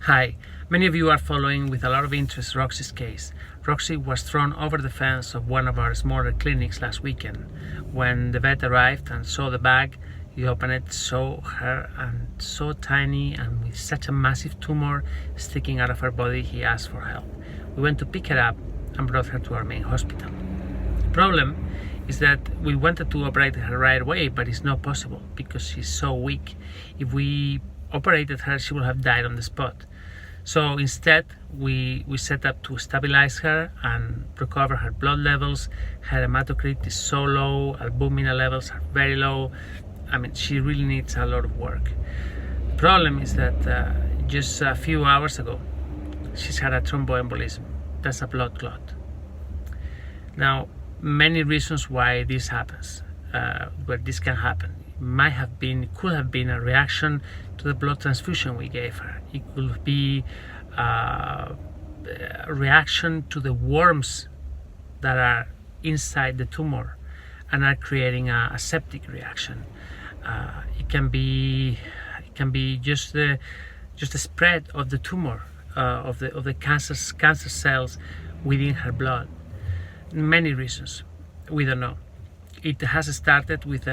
Hi, many of you are following with a lot of interest Roxy's case. Roxy was thrown over the fence of one of our smaller clinics last weekend. When the vet arrived and saw the bag, he opened it, saw her, and so tiny and with such a massive tumor sticking out of her body, he asked for help. We went to pick her up and brought her to our main hospital. The problem is that we wanted to operate her right away, but it's not possible because she's so weak. If we operated her, she would have died on the spot. So instead, we set up to stabilize her and recover her blood levels. Her hematocrit is so low, albumin levels are very low. I mean, she really needs a lot of work. The problem is that just a few hours ago, she's had a thromboembolism. That's a blood clot. Now, many reasons why this happens, where this can happen. Could have been a reaction to the blood transfusion we gave her. It could be a reaction to the worms that are inside the tumor and are creating a septic reaction. It can be just the spread of the tumor of the cancer cells within her blood. Many reasons, we don't know. It has started with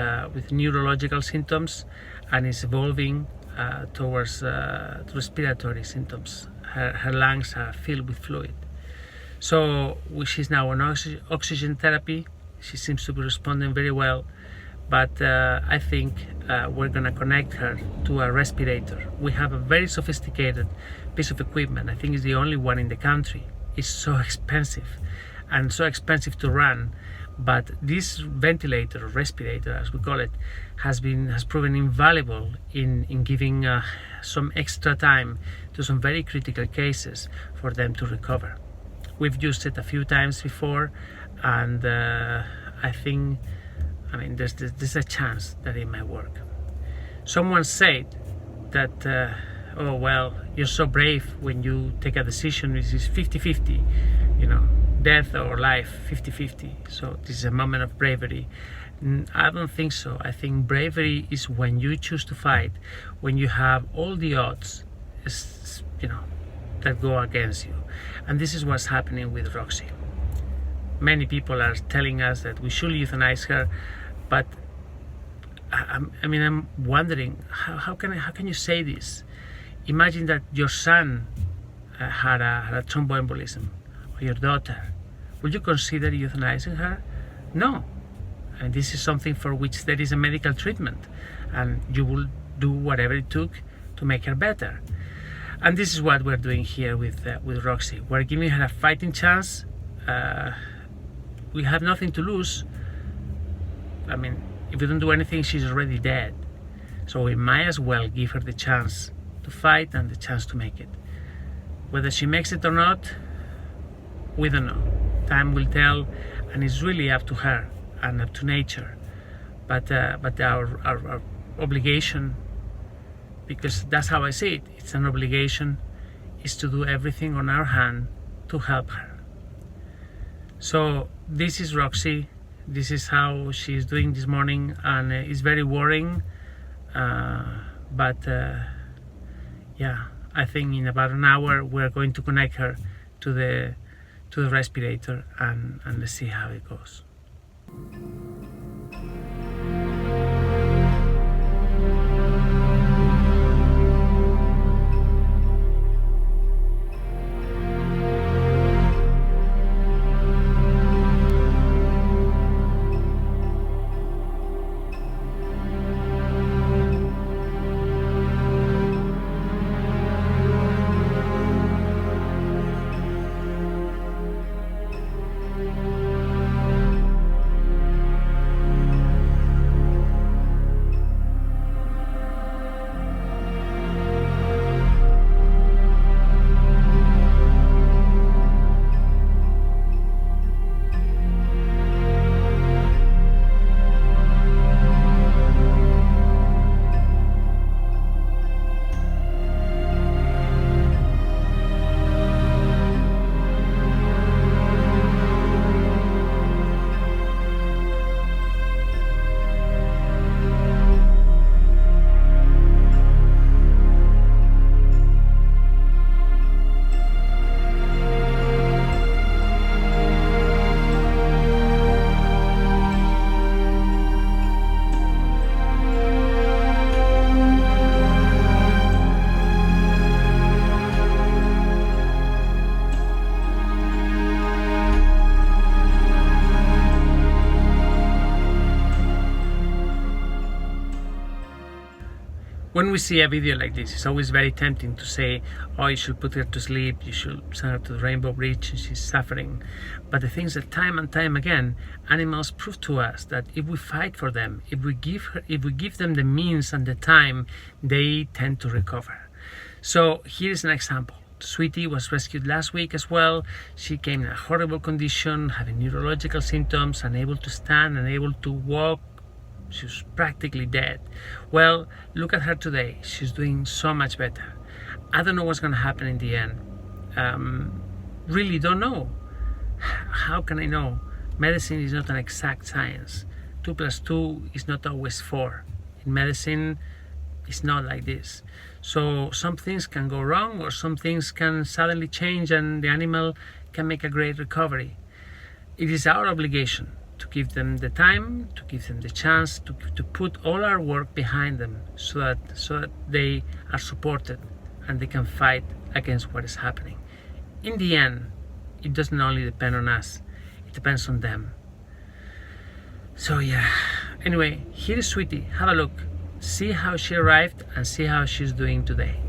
neurological symptoms and is evolving towards respiratory symptoms. Her lungs are filled with fluid. So she's now on oxygen therapy. She seems to be responding very well, but I think we're going to connect her to a respirator. We have a very sophisticated piece of equipment. I think it's the only one in the country. It's so expensive and so expensive to run. But this ventilator, or respirator as we call it, has proven invaluable in giving some extra time to some very critical cases for them to recover. We've used it a few times before, and there's a chance that it might work. Someone said that, oh well, you're so brave when you take a decision which is 50-50, death or life, 50-50. So this is a moment of bravery. I don't think so. I think bravery is when you choose to fight, when you have all the odds, that go against you. And this is what's happening with Roxy. Many people are telling us that we should euthanize her, but I'm wondering how can you say this? Imagine that your son had a thromboembolism, or your daughter. Would you consider euthanizing her? No. And this is something for which there is a medical treatment, and you will do whatever it took to make her better. And this is what we're doing here with Roxy. We're giving her a fighting chance. We have nothing to lose. I mean, if we don't do anything, she's already dead. So we might as well give her the chance to fight and the chance to make it. Whether she makes it or not, we don't know. Time will tell, and it's really up to her and up to nature. But our obligation, because that's how I see it, it's an obligation, is to do everything on our hand to help her. So this is Roxy. This is how she's doing this morning, and it's very worrying. Yeah, I think in about an hour we're going to connect her to the respirator, and let's see how it goes. When we see a video like this, it's always very tempting to say, oh, you should put her to sleep, you should send her to the Rainbow Bridge, she's suffering. But the thing is that time and time again, animals prove to us that if we fight for them, if we give them the means and the time, they tend to recover. So here's an example. Sweetie was rescued last week as well. She came in a horrible condition, having neurological symptoms, unable to stand, unable to walk. She was practically dead. Well, look at her today. She's doing so much better. I don't know what's going to happen in the end. Really don't know. How can I know? Medicine is not an exact science. 2 + 2 is not always 4. In medicine, it's not like this. So some things can go wrong, or some things can suddenly change and the animal can make a great recovery. It is our obligation to give them the time, to give them the chance, to put all our work behind them so that they are supported and they can fight against what is happening. In the end, it doesn't only depend on us, it depends on them. So yeah, anyway, here is Sweetie. Have a look. See how she arrived and see how she's doing today.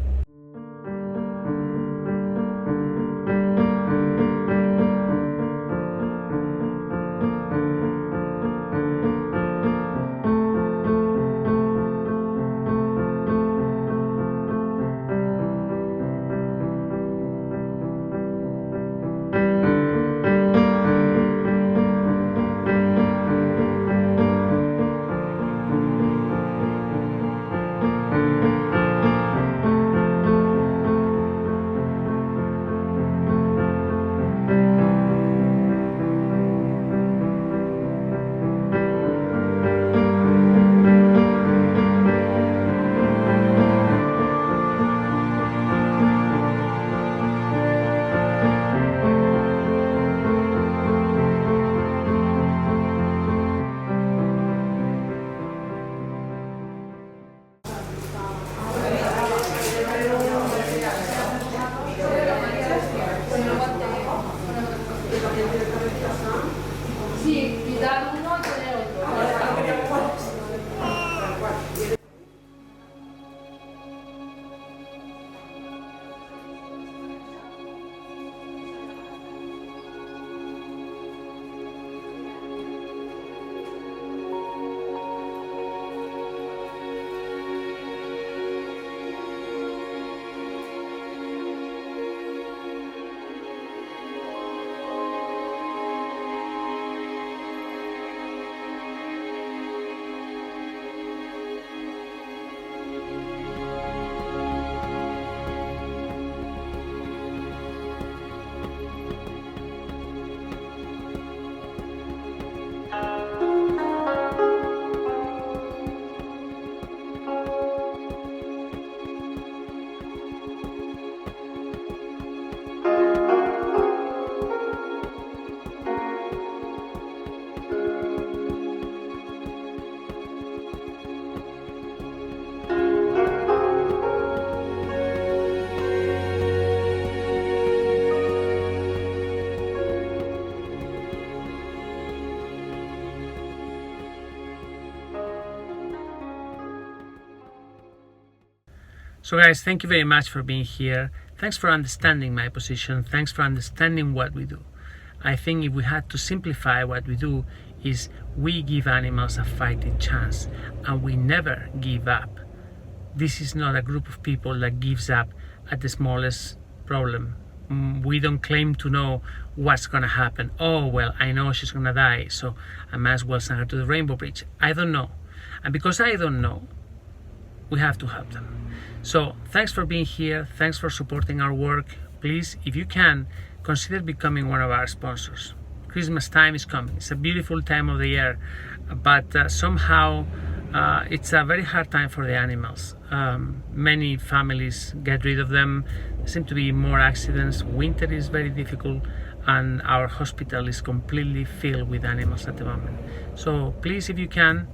So guys, thank you very much for being here. Thanks for understanding my position. Thanks for understanding what we do. I think if we had to simplify what we do, is we give animals a fighting chance and we never give up. This is not a group of people that gives up at the smallest problem. We don't claim to know what's gonna happen. Oh well, I know she's gonna die, so I might as well send her to the Rainbow Bridge. I don't know, and because I don't know, we have to help them. So thanks for being here, thanks for supporting our work. Please, if you can, consider becoming one of our sponsors. Christmas time is coming. It's a beautiful time of the year, but somehow it's a very hard time for the animals. Many families get rid of them. There seem to be more accidents. Winter is very difficult, and our hospital is completely filled with animals at the moment. So please, if you can,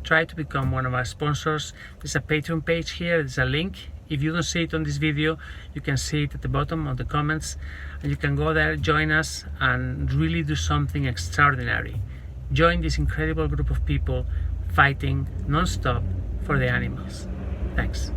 try to become one of our sponsors. There's a Patreon page here, there's a link. If you don't see it on this video, you can see it at the bottom of the comments, and you can go there, join us, and really do something extraordinary. Join this incredible group of people fighting non-stop for the animals. Thanks.